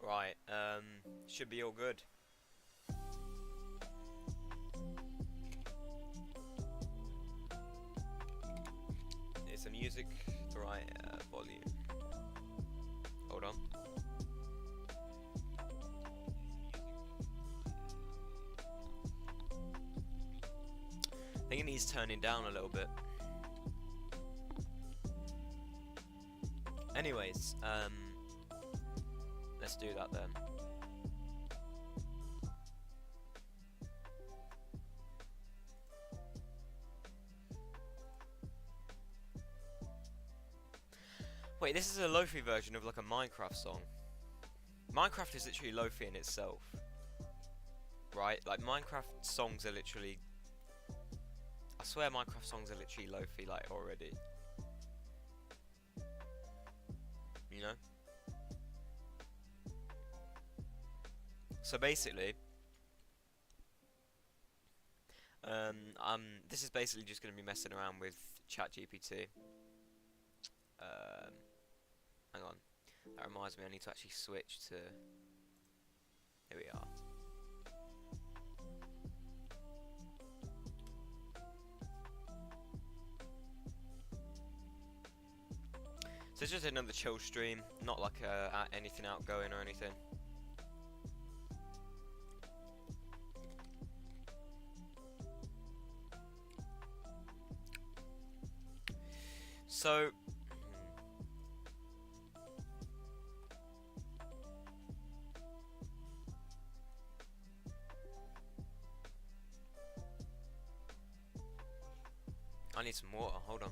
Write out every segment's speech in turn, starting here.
Right, should be all good. Is the music the right volume? Hold on. I think it needs turning down a little bit. Anyways, let's do that then. Wait, this is a Lo-fi version of like a Minecraft song. Minecraft is literally Lo-fi in itself. Right? Like Minecraft songs are literally... I swear Minecraft songs are literally Lo-fi like already. You know? So basically... this is basically just going to be messing around with ChatGPT. Hang on. That reminds me, I need to actually switch to... Here we are. So it's just another chill stream, not like anything outgoing or anything. So... I need some water, hold on.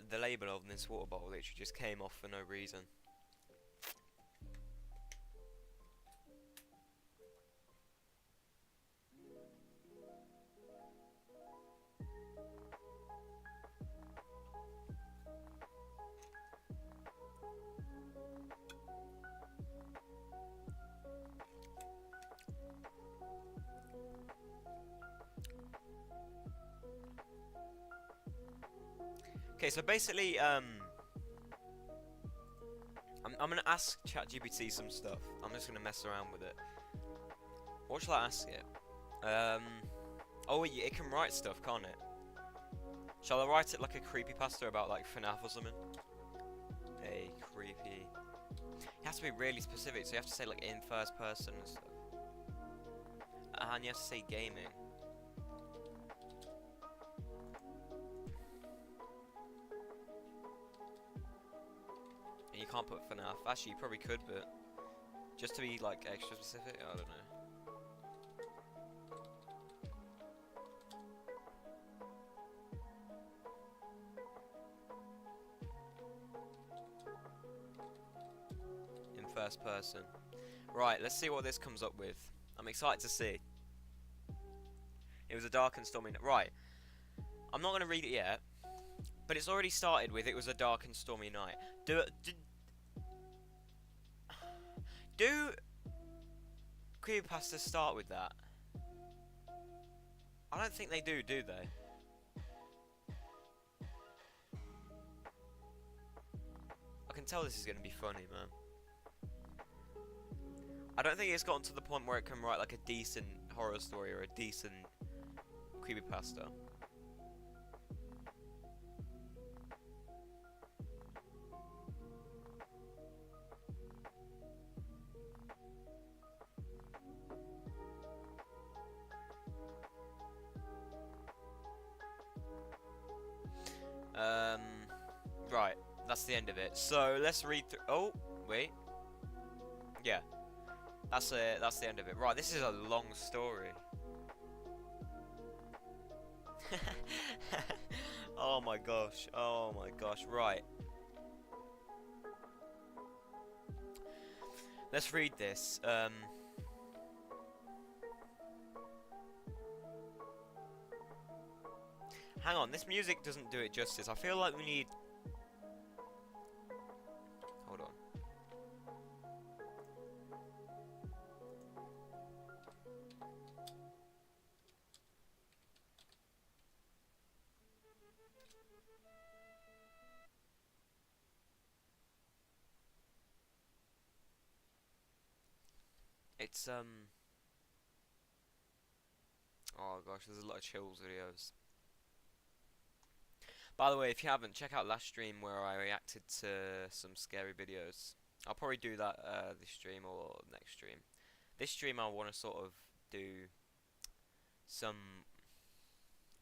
The label on this water bottle literally just came off for no reason. Okay, so basically, I'm gonna ask ChatGPT some stuff. I'm just gonna mess around with it. What shall I ask it? Oh, yeah, it can write stuff, can't it? Shall I write it like a creepypasta about like FNAF or something? A creepy. It has to be really specific, so you have to say like in first person and stuff. And you have to say gaming. And you can't put FNAF. Actually, you probably could, but just to be like extra specific, I don't know. In first person. Right, let's see what this comes up with. I'm excited to see. It was a dark and stormy night. Right. I'm not going to read it yet. But it's already started with it was a dark and stormy night. Do creepypastas start with that? I don't think they do they? I can tell this is going to be funny, man. I don't think it's gotten to the point where it can write like a decent horror story or a decent creepypasta. Right, that's the end of it. So let's read through. Oh, wait. Yeah, that's the end of it. Right, this is a long story. Oh my gosh. Oh my gosh. Right. Let's read this. Hang on, this music doesn't do it justice. I feel like we need... Hold on. It's, oh gosh, there's a lot of chills videos. By the way, if you haven't, check out last stream where I reacted to some scary videos. I'll probably do that this stream or next stream. This stream I want to sort of do some...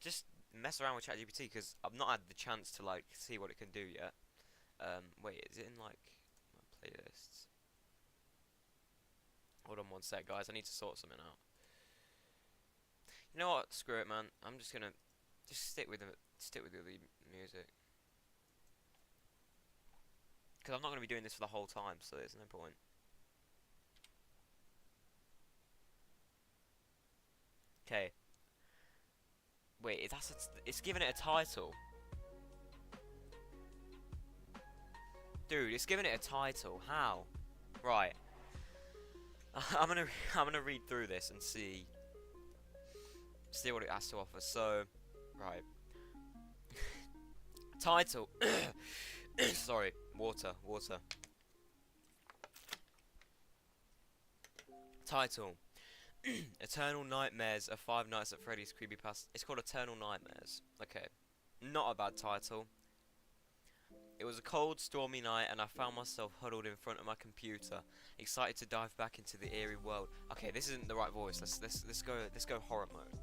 just mess around with ChatGPT because I've not had the chance to like see what it can do yet. Wait, is it in like my playlists? Hold on one sec, guys. I need to sort something out. You know what? Screw it, man. I'm just gonna stick with the music because I'm not gonna be doing this for the whole time, so there's no point. Okay. Wait, it's giving it a title. Dude, it's giving it a title. How? Right. I'm gonna read through this and see what it has to offer. So, right. Title. Sorry, water. Title. Eternal Nightmares of Five Nights at Freddy's Creepypasta. It's called Eternal Nightmares. Okay. Not a bad title. It was a cold, stormy night, and I found myself huddled in front of my computer, excited to dive back into the eerie world. Okay, this isn't the right voice. Let's go horror mode.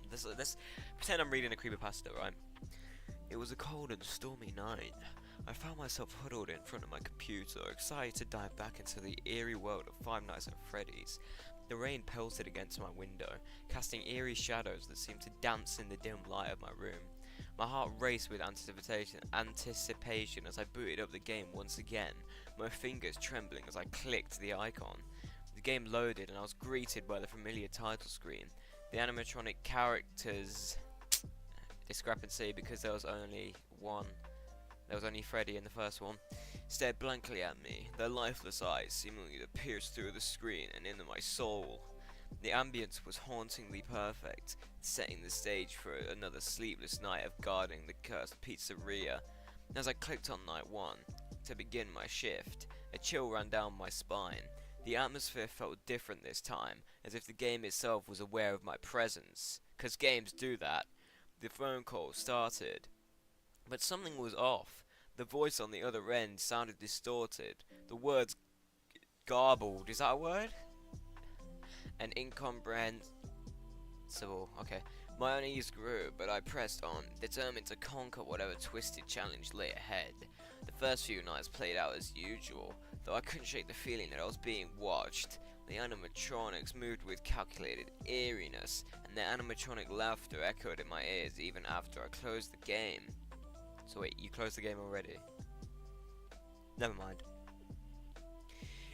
let's pretend I'm reading a creepypasta, right? It was a cold and stormy night. I found myself huddled in front of my computer, excited to dive back into the eerie world of Five Nights at Freddy's. The rain pelted against my window, casting eerie shadows that seemed to dance in the dim light of my room. My heart raced with anticipation as I booted up the game once again, my fingers trembling as I clicked the icon. The game loaded and I was greeted by the familiar title screen. The animatronic characters discrepancy because there was only Freddy in the first one, stared blankly at me, their lifeless eyes seemingly to pierce through the screen and into my soul. The ambience was hauntingly perfect, setting the stage for another sleepless night of guarding the cursed pizzeria. As I clicked on night 1, to begin my shift, a chill ran down my spine. The atmosphere felt different this time, as if the game itself was aware of my presence. 'Cause games do that. The phone call started. But something was off. The voice on the other end sounded distorted. The words garbled. Is that a word? And incomprehensible. Okay. My unease grew, but I pressed on, determined to conquer whatever twisted challenge lay ahead. The first few nights played out as usual, though I couldn't shake the feeling that I was being watched. The animatronics moved with calculated eeriness, and their animatronic laughter echoed in my ears even after I closed the game. So wait, you closed the game already? Never mind.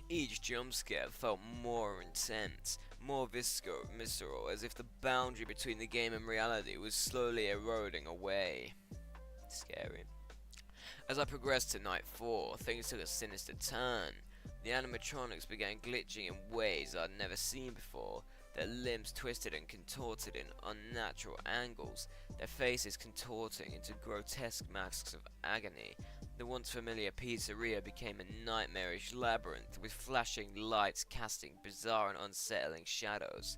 Each jump scare felt more intense, more visceral, as if the boundary between the game and reality was slowly eroding away. Scary. As I progressed to night 4, things took a sinister turn. The animatronics began glitching in ways I'd never seen before. Their limbs twisted and contorted in unnatural angles, their faces contorting into grotesque masks of agony. The once familiar pizzeria became a nightmarish labyrinth with flashing lights casting bizarre and unsettling shadows.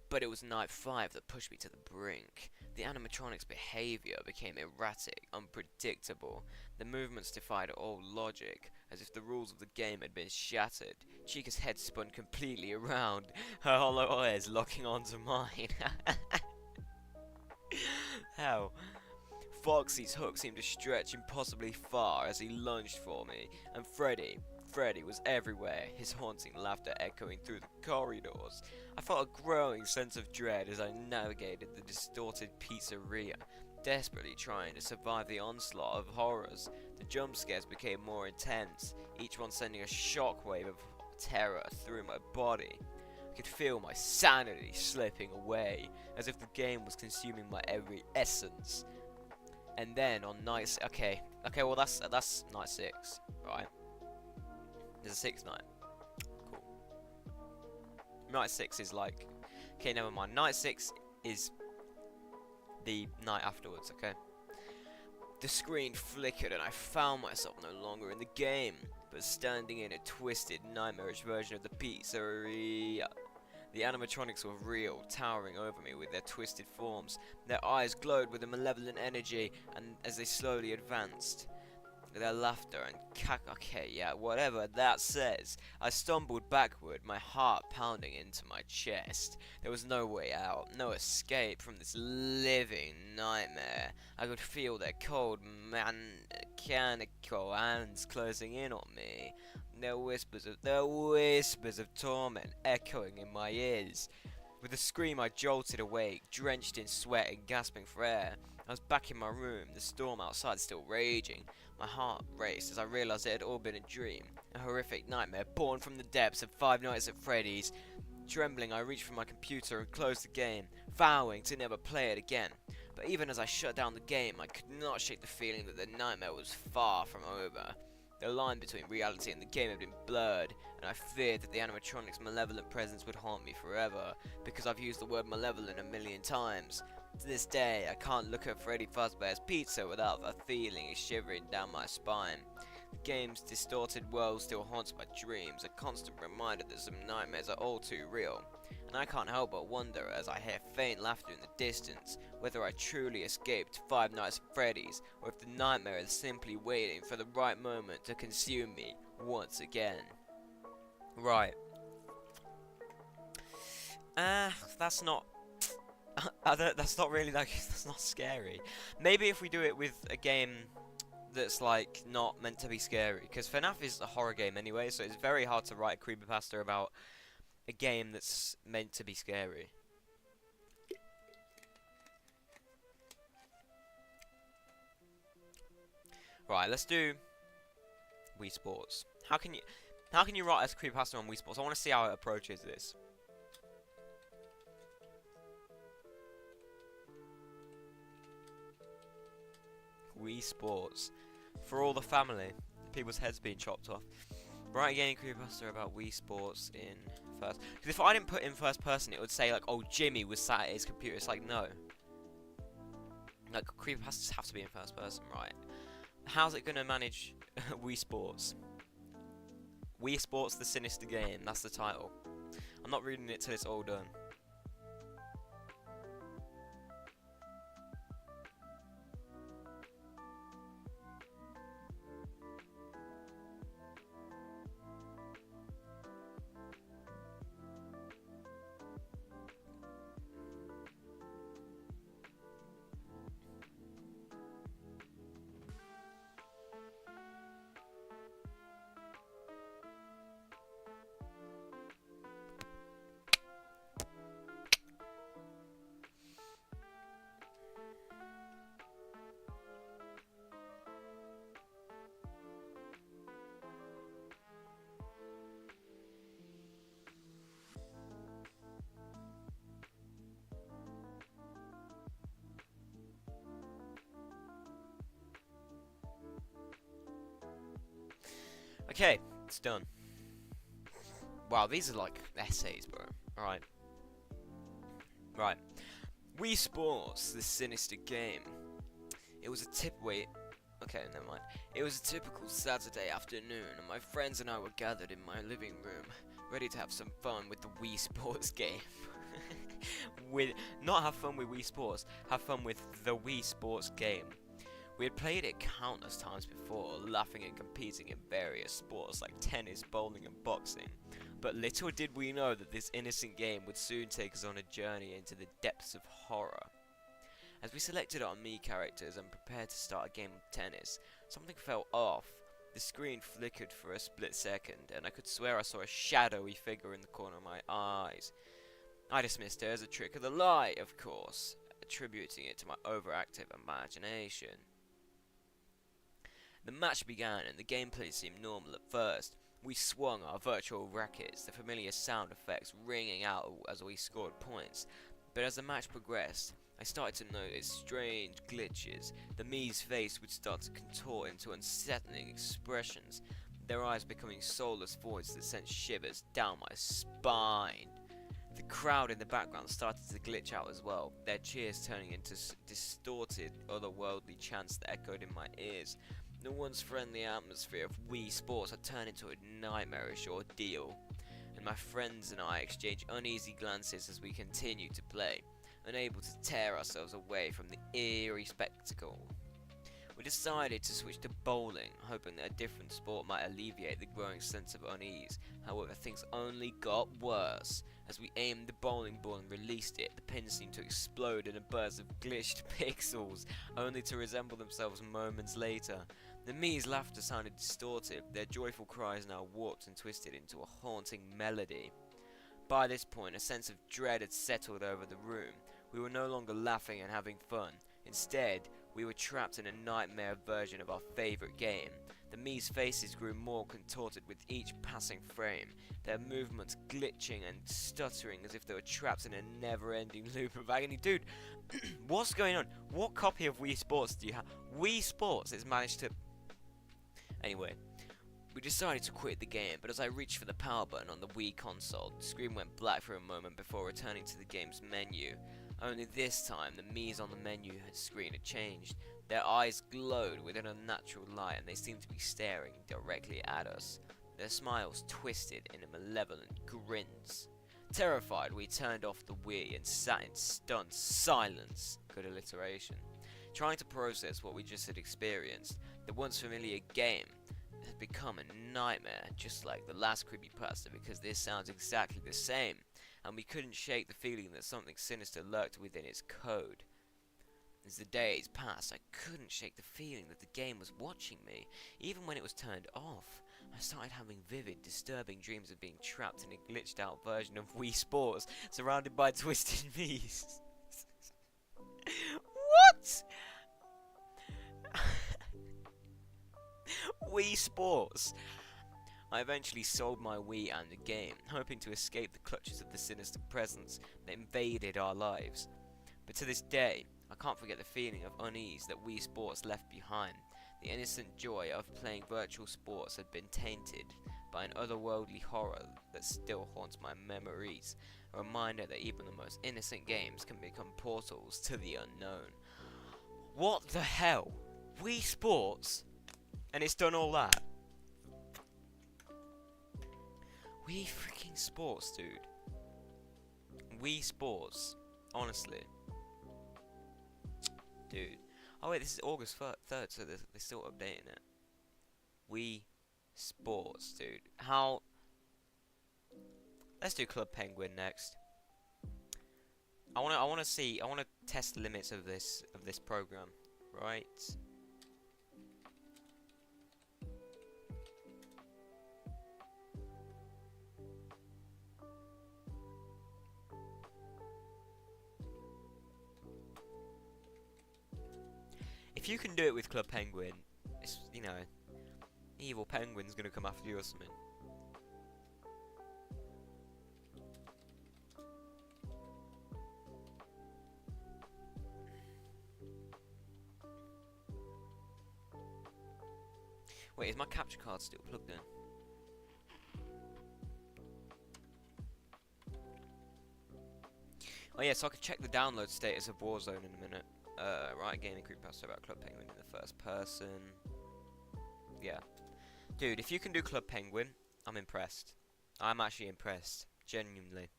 But it was night 5 that pushed me to the brink. The animatronics' behavior became erratic, unpredictable. The movements defied all logic, as if the rules of the game had been shattered. Chica's head spun completely around, her hollow eyes locking onto mine. How? Foxy's hook seemed to stretch impossibly far as he lunged for me, and Freddy was everywhere, his haunting laughter echoing through the corridors. I felt a growing sense of dread as I navigated the distorted pizzeria, desperately trying to survive the onslaught of horrors. The jump scares became more intense, each one sending a shockwave of terror through my body. I could feel my sanity slipping away, as if the game was consuming my every essence. And then on night okay, well that's night 6, right? There's a 6th night. Cool. Night 6 is like, okay, never mind. Night 6 is the night afterwards, okay? The screen flickered and I found myself no longer in the game, but standing in a twisted, nightmarish version of the pizzeria. The animatronics were real, towering over me with their twisted forms. Their eyes glowed with a malevolent energy, and as they slowly advanced, their laughter and okay, yeah, whatever that says. I stumbled backward, my heart pounding into my chest. There was no way out, no escape from this living nightmare. I could feel their cold, mechanical hands closing in on me. Their whispers of torment echoing in my ears. With a scream, I jolted awake, drenched in sweat and gasping for air. I was back in my room, the storm outside still raging. My heart raced as I realized it had all been a dream, a horrific nightmare born from the depths of Five Nights at Freddy's. Trembling, I reached for my computer and closed the game, vowing to never play it again. But even as I shut down the game, I could not shake the feeling that the nightmare was far from over. The line between reality and the game had been blurred, and I feared that the animatronic's malevolent presence would haunt me forever, because I've used the word malevolent a million times. To this day, I can't look at Freddy Fazbear's Pizza without a feeling shivering down my spine. The game's distorted world still haunts my dreams, a constant reminder that some nightmares are all too real. And I can't help but wonder, as I hear faint laughter in the distance, whether I truly escaped Five Nights at Freddy's, or if the nightmare is simply waiting for the right moment to consume me once again. Right. That's not... that's not really like... that's not scary. Maybe if we do it with a game that's like not meant to be scary, because FNAF is a horror game anyway, so it's very hard to write a creepypasta about a game that's meant to be scary. Right, let's do Wii Sports. How can you write a creepypasta on Wii Sports? I want to see how it approaches this. Wii Sports. For all the family. People's heads being chopped off. Write a game creepypasta about Wii Sports in first. Because if I didn't put in first person, it would say like, oh, Jimmy was sat at his computer. It's like, no. Like, creepypastas have to be in first person, right? How's it gonna manage Wii Sports? Wii Sports: The Sinister Game. That's the title. I'm not reading it till it's all done. Okay, it's done. Wow, these are like essays, bro. Alright. Right. Wii Sports: The Sinister Game. It was a okay, never mind. It was a typical Saturday afternoon, and my friends and I were gathered in my living room, ready to have some fun with the Wii Sports game. Not have fun with Wii Sports, have fun with the Wii Sports game. We had played it countless times before, laughing and competing in various sports like tennis, bowling and boxing. But little did we know that this innocent game would soon take us on a journey into the depths of horror. As we selected our Mii characters and prepared to start a game of tennis, something fell off. The screen flickered for a split second, and I could swear I saw a shadowy figure in the corner of my eyes. I dismissed it as a trick of the light, of course, attributing it to my overactive imagination. The match began and the gameplay seemed normal at first. We swung our virtual rackets, the familiar sound effects ringing out as we scored points. But as the match progressed, I started to notice strange glitches. The Mii's face would start to contort into unsettling expressions, their eyes becoming soulless voids that sent shivers down my spine. The crowd in the background started to glitch out as well, their cheers turning into distorted, otherworldly chants that echoed in my ears. The once friendly atmosphere of Wii Sports had turned into a nightmarish ordeal, and my friends and I exchanged uneasy glances as we continued to play, unable to tear ourselves away from the eerie spectacle. We decided to switch to bowling, hoping that a different sport might alleviate the growing sense of unease. However, things only got worse. As we aimed the bowling ball and released it, the pins seemed to explode in a burst of glitched pixels, only to resemble themselves moments later. The Mii's laughter sounded distorted, their joyful cries now warped and twisted into a haunting melody. By this point, a sense of dread had settled over the room. We were no longer laughing and having fun. Instead, we were trapped in a nightmare version of our favourite game. The Mii's faces grew more contorted with each passing frame, their movements glitching and stuttering as if they were trapped in a never-ending loop of agony. Dude, what's going on? What copy of Wii Sports do you have? Wii Sports has managed to... Anyway, we decided to quit the game, but as I reached for the power button on the Wii console, the screen went black for a moment before returning to the game's menu. Only this time, the Mii's on the menu screen had changed. Their eyes glowed with an unnatural light, and they seemed to be staring directly at us. Their smiles twisted into malevolent grins. Terrified, we turned off the Wii and sat in stunned silence. Good alliteration. Trying to process what we just had experienced, the once familiar game had become a nightmare, just like the last creepypasta, because this sounds exactly the same, and we couldn't shake the feeling that something sinister lurked within its code. As the days passed, I couldn't shake the feeling that the game was watching me, even when it was turned off. I started having vivid, disturbing dreams of being trapped in a glitched out version of Wii Sports, surrounded by twisted Mii's. What? Wii Sports. I eventually sold my Wii and the game, hoping to escape the clutches of the sinister presence that invaded our lives. But to this day, I can't forget the feeling of unease that Wii Sports left behind. The innocent joy of playing virtual sports had been tainted by an otherworldly horror that still haunts my memories, a reminder that even the most innocent games can become portals to the unknown. What the hell? Wii Sports? And it's done all that? Wii freaking Sports, dude. Wii Sports. Honestly. Dude. Oh wait, this is August 3rd, so they're still updating it. Wii Sports, dude. How... Let's do Club Penguin next. I wanna test the limits of this program, right? If you can do it with Club Penguin, it's, you know, evil penguin's gonna come after you or something. Wait, is my capture card still plugged in? Oh yeah, so I could check the download status of Warzone in a minute. Right, gaming creepypasta about Club Penguin in the first person. Yeah. Dude, if you can do Club Penguin, I'm impressed. I'm actually impressed. Genuinely.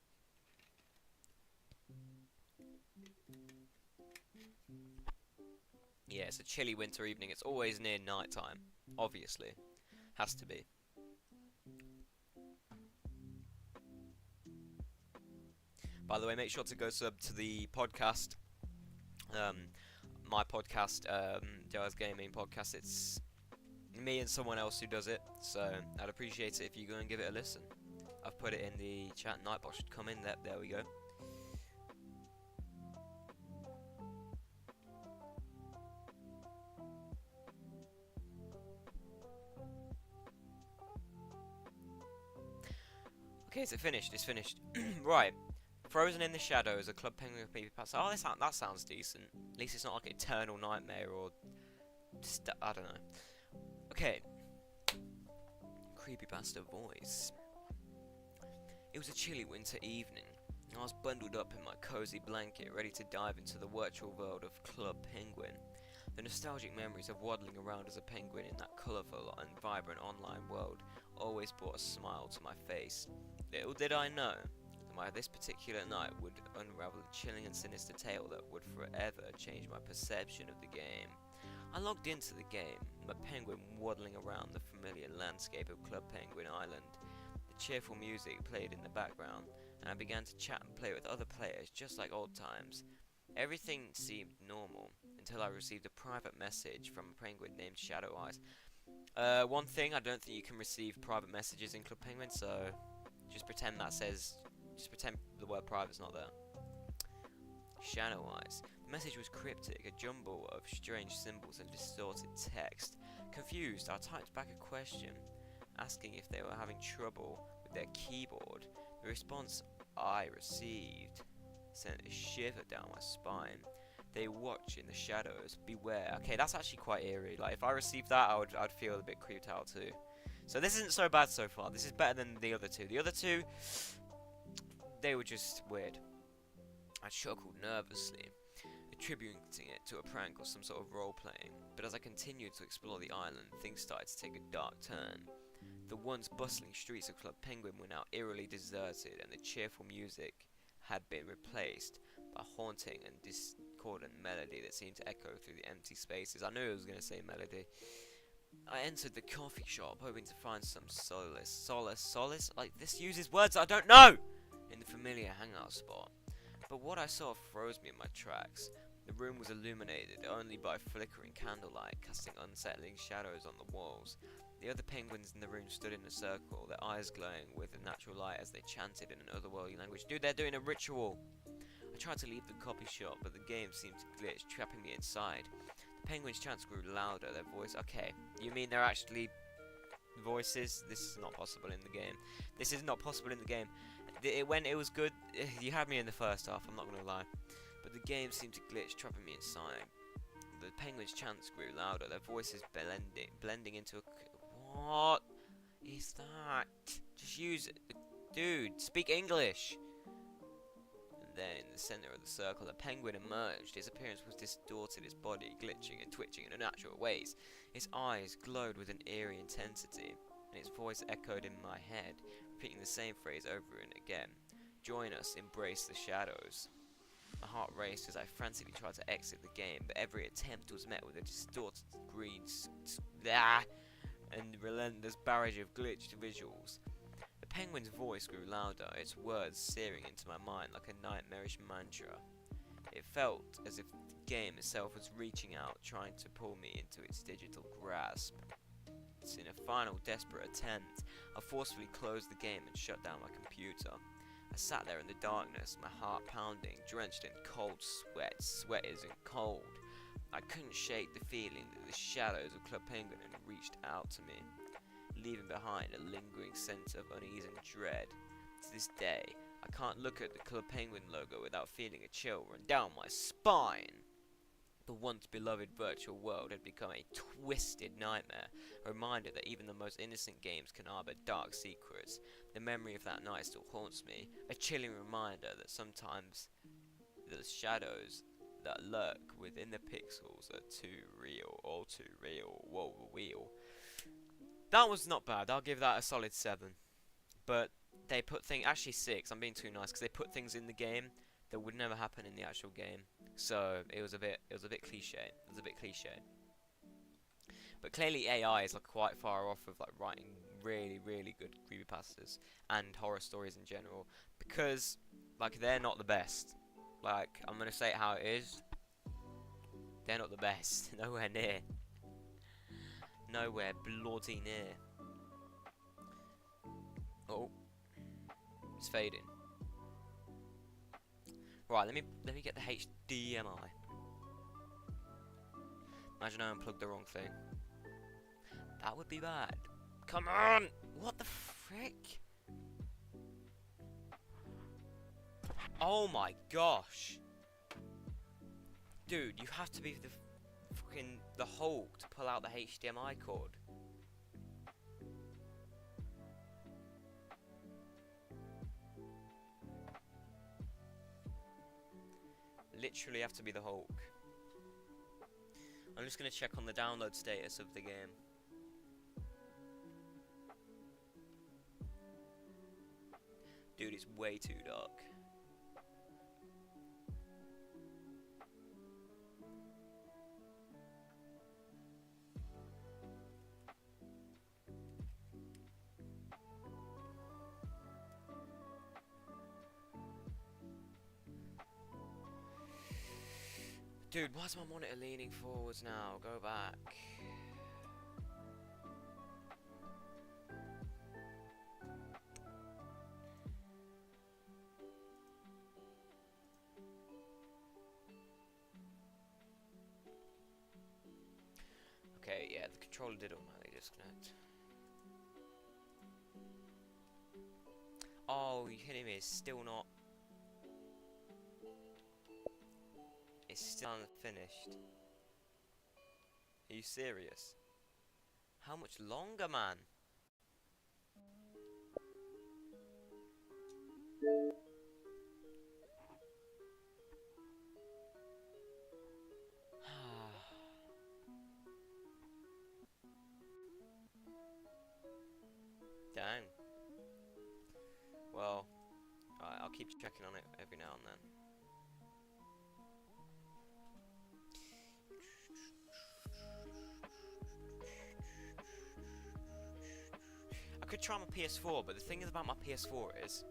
Yeah, it's a chilly winter evening. It's always near night time. Obviously. Has to be. By the way, make sure to go sub to the podcast. My podcast, Joe's Gaming Podcast. It's me and someone else who does it, so I'd appreciate it if you go and give it a listen. I've put it in the chat. Nightbot should come in. There we go. Okay, is it finished? It's finished. Right. Frozen in the Shadows, a Club Penguin creepypasta. Oh, that sounds decent. At least it's not like Eternal Nightmare or I don't know. Okay. Creepypasta voice. It was a chilly winter evening. I was bundled up in my cozy blanket, ready to dive into the virtual world of Club Penguin. The nostalgic memories of waddling around as a penguin in that colourful and vibrant online world always brought a smile to my face. Little did I know that this particular night would unravel a chilling and sinister tale that would forever change my perception of the game. I logged into the game, my penguin waddling around the familiar landscape of Club Penguin Island. The cheerful music played in the background, and I began to chat and play with other players just like old times. Everything seemed normal until I received a private message from a penguin named Shadow Eyes. One thing, I don't think you can receive private messages in Club Penguin, so just pretend the word private's not there. Shadow Eyes. The message was cryptic, a jumble of strange symbols and distorted text. Confused, I typed back a question, asking if they were having trouble with their keyboard. The response I received sent a shiver down my spine. They watch in the shadows, beware. Okay, that's actually quite eerie. Like, if I received that, I'd feel a bit creeped out too. So this isn't so bad so far. This is better than the other two. The other two, they were just weird. I chuckled nervously, attributing it to a prank or some sort of role-playing. But as I continued to explore the island, things started to take a dark turn. The once bustling streets of Club Penguin were now eerily deserted, and the cheerful music had been replaced by haunting and discordant melody that seemed to echo through the empty spaces. I knew it was going to say melody. I entered the coffee shop, hoping to find some solace? Like, this uses words I don't know! In the familiar hangout spot. But what I saw froze me in my tracks. The room was illuminated only by flickering candlelight, casting unsettling shadows on the walls. The other penguins in the room stood in a circle, their eyes glowing with the natural light as they chanted in an otherworldly language. Dude, they're doing a ritual! I tried to leave the coffee shop, but the game seemed to glitch, trapping me inside. The penguins' chants grew louder, their voice... Okay, you mean they're actually voices? This is not possible in the game. This is not possible in the game. When it was good, you had me in the first half, I'm not going to lie. But the game seemed to glitch, trapping me inside. The penguins' chants grew louder, their voices blending into a... What is that? Just use it. Dude, speak English! And then, in the center of the circle, a penguin emerged. His appearance was distorted, his body glitching and twitching in unnatural ways. His eyes glowed with an eerie intensity, and his voice echoed in my head, repeating the same phrase over and again. Join us, embrace the shadows. My heart raced as I frantically tried to exit the game, but every attempt was met with a distorted green and relentless barrage of glitched visuals. The penguin's voice grew louder, its words searing into my mind like a nightmarish mantra. It felt as if the game itself was reaching out, trying to pull me into its digital grasp. In a final desperate attempt, I forcefully closed the game and shut down my computer. I sat there in the darkness, my heart pounding, drenched in cold sweat, sweaters and cold. I couldn't shake the feeling that the shadows of Club Penguin had reached out to me, leaving behind a lingering sense of unease and dread. To this day, I can't look at the Club Penguin logo without feeling a chill run down my spine. The once beloved virtual world had become a twisted nightmare, a reminder that even the most innocent games can harbor dark secrets. The memory of that night still haunts me, a chilling reminder that sometimes the shadows that lurk within the pixels are too real, all too real. Whoa, wheel. That was not bad. I'll give that a solid 7. But they put actually 6. I'm being too nice because they put things in the game that would never happen in the actual game. So it was a bit cliche. It was a bit cliche. But clearly AI is like quite far off of like writing really, really good creepypastas and horror stories in general, because like they're not the best. Like, I'm gonna say it how it is. They're not the best. Nowhere near. Nowhere bloody near. Oh, it's fading. Right, let me get the HDMI. Imagine I unplugged the wrong thing. That would be bad. Come on! What the frick? Oh my gosh. Dude, you have to be the fucking the Hulk to pull out the HDMI cord. Literally have to be the Hulk. I'm just gonna check on the download status of the game. Dude, it's way too dark. Dude, why's my monitor leaning forwards now? Go back. Okay, yeah, the controller did automatically disconnect. Oh, you kidding me? It's still not. It's still unfinished. Are you serious? How much longer, man? Dang. Well, I'll keep checking on it every now and then. I could try my PS4, but the thing about my PS4 is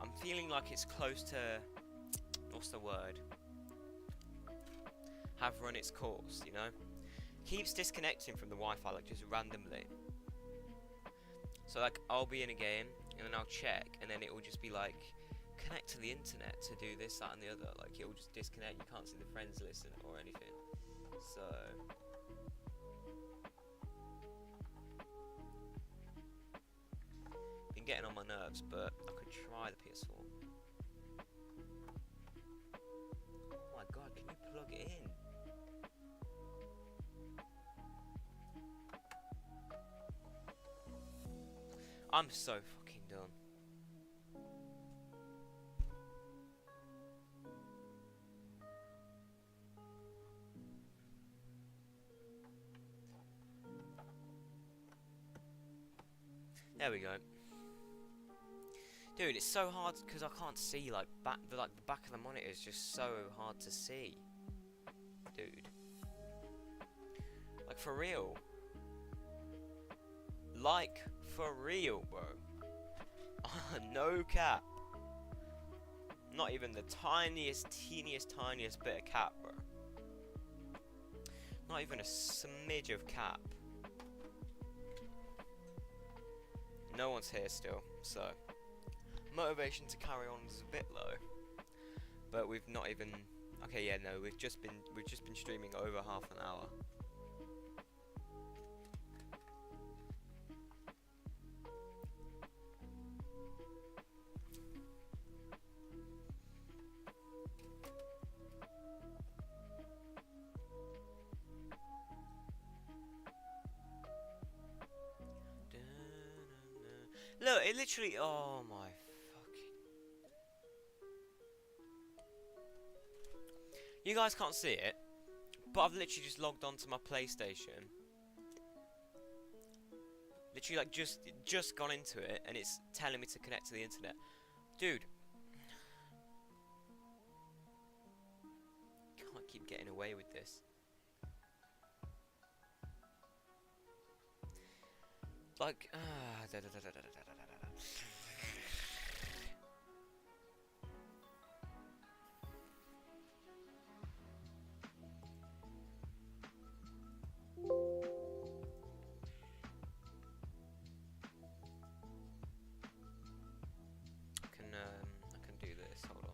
I'm feeling like it's close to, what's the word? Have run its course, you know? Keeps disconnecting from the Wi-Fi like just randomly. So like I'll be in a game and then I'll check and then it will just be like connect to the internet to do this, that and the other. Like it will just disconnect, you can't see the friends list or anything. So been getting on my nerves, but I could try the PS4. Oh my god, can you plug it in? I'm so fucking done. There we go. Dude, it's so hard because I can't see like the back of the monitor is just so hard to see. Dude. Like for real. Like for real, bro. No cap. Not even the tiniest, teeniest bit of cap, bro. Not even a smidge of cap. No one's here still, so motivation to carry on is a bit low. But we've not even. Okay, yeah, no, we've just been streaming over half an hour. Look, it literally. Oh my fucking. You guys can't see it, but I've literally just logged onto my PlayStation. Literally, like, just gone into it, and it's telling me to connect to the internet. Dude. Can't keep getting away with this. Like, I can do this. Hold on.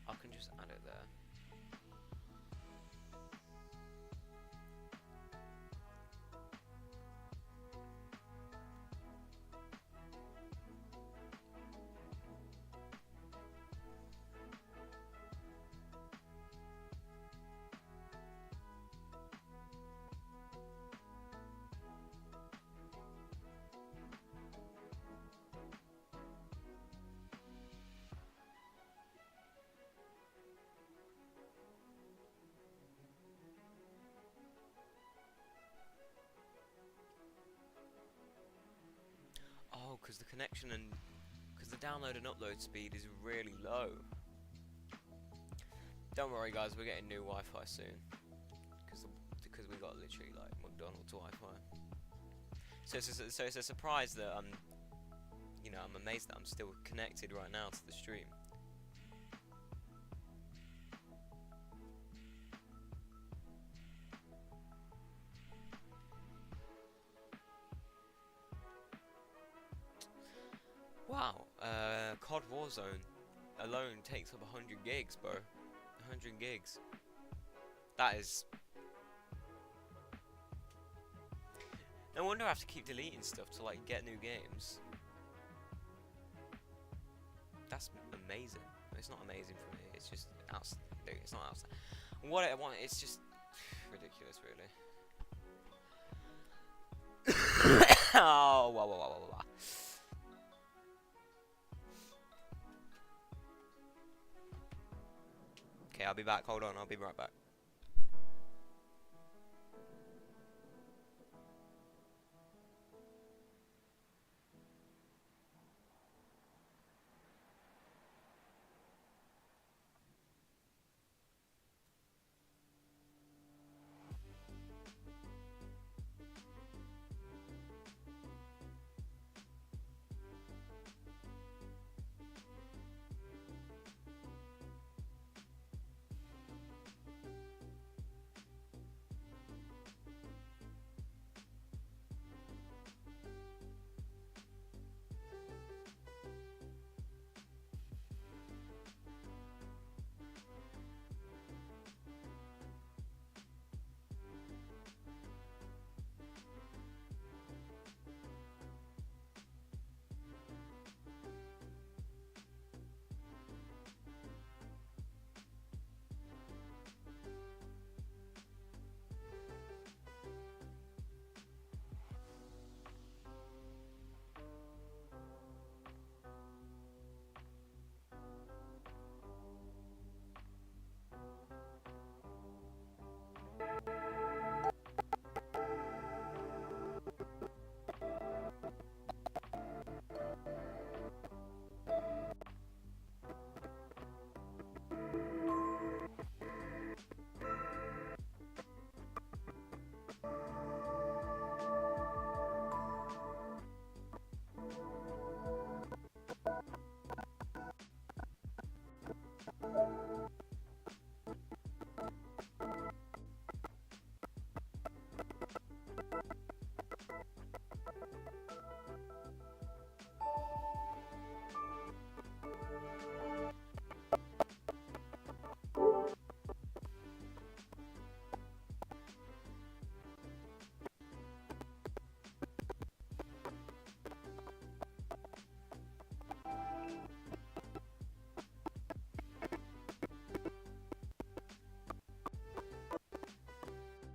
I can just add it there. Oh, because the connection and because the download and upload speed is really low. Don't worry, guys, we're getting new Wi-Fi soon. Because we got literally like McDonald's Wi-Fi. So it's a surprise that I'm amazed that I'm still connected right now to the stream. Wow, COD Warzone alone takes up 100 gigs, bro. 100 gigs. That is... No wonder I have to keep deleting stuff to like get new games. That's amazing. It's not amazing for me. It's just outstanding. It's not outstanding. What I want, it's just ridiculous, really. Oh, wow. Okay, I'll be back. Hold on, I'll be right back.